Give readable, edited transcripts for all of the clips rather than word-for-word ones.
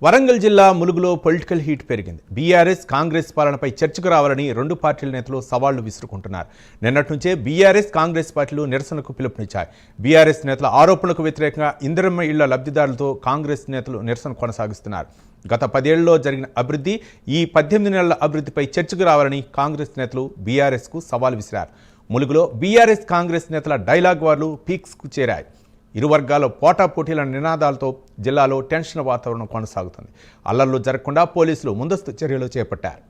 వరంగల్ జిల్లా ములుగులో political heat పెరిగింది. BRS Congress పాలనపై చర్చకు రావాలని రెండు పార్టీల నేతలు సవాళ్లు విసురుకుంటున్నారు. నిన్నటి నుంచే బీఆర్ఎస్ కాంగ్రెస్ పార్టీలు నిరసనకు పిలుపునిచ్చాయి. బీఆర్ఎస్ నేతల ఆరోపణలకు వ్యతిరేకంగా ఇందిరమ్మ ఇళ్ల లబ్ధిదారులతో కాంగ్రెస్ నేతలు నిరసన కొనసాగిస్తున్నారు. గత 10 ఏళ్లలో జరిగిన అభివృద్ధి, ఈ 18 నెలల అభివృద్ధిపై చర్చకు రావాలని కాంగ్రెస్ నేతలు బీఆర్ఎస్కు సవాల్ విసిరారు. ములుగులో బీఆర్ఎస్ కాంగ్రెస్ నేతల డైలాగ్ వార్లు పీక్స్కు చేరాయి. ఇరు వర్గాల పోటాపోటీల నినాదాలతో జిల్లాలో టెన్షన్ వాతావరణం కొనసాగుతుంది. అల్లర్లు జరగకుండా పోలీసులు ముందస్తు చర్యలు చేపట్టారు.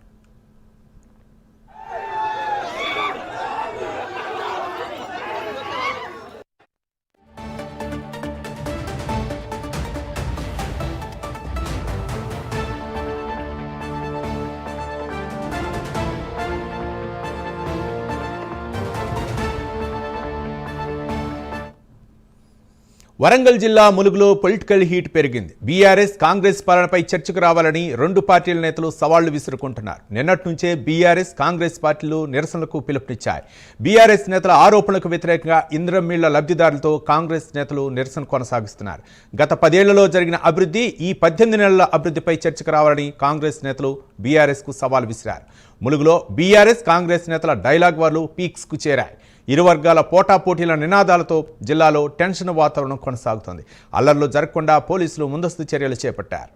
వరంగల్ జిల్లా ములుగులో పొలిటికల్ హీట్ పెరిగింది. బీఆర్ఎస్ కాంగ్రెస్ పాలనపై చర్చకు రావాలని రెండు పార్టీల నేతలు సవాళ్లు విసురుకుంటున్నారు. నిన్నటి నుంచే బీఆర్ఎస్ కాంగ్రెస్ పార్టీలు నిరసనలకు పిలుపునిచ్చాయి. బీఆర్ఎస్ నేతల ఆరోపణలకు వ్యతిరేకంగా ఇందిరమ్మ ఇళ్ల లబ్ధిదారులతో కాంగ్రెస్ నేతలు నిరసన కొనసాగిస్తున్నారు. గత 10 ఏళ్లలో జరిగిన అభివృద్ధి, ఈ 18 నెలల అభివృద్ధిపై చర్చకు రావాలని కాంగ్రెస్ నేతలు బీఆర్ఎస్కు సవాల్ విసిరారు. ములుగులో బీఆర్ఎస్ కాంగ్రెస్ నేతల డైలాగ్ వార్లు పీక్స్కు చేరాయి. ఇరు వర్గాల పోటాపోటీల నినాదాలతో జిల్లాలో టెన్షన్ వాతావరణం కొనసాగుతోంది. అల్లర్లు జరగకుండా పోలీసులు ముందస్తు చర్యలు చేపట్టారు.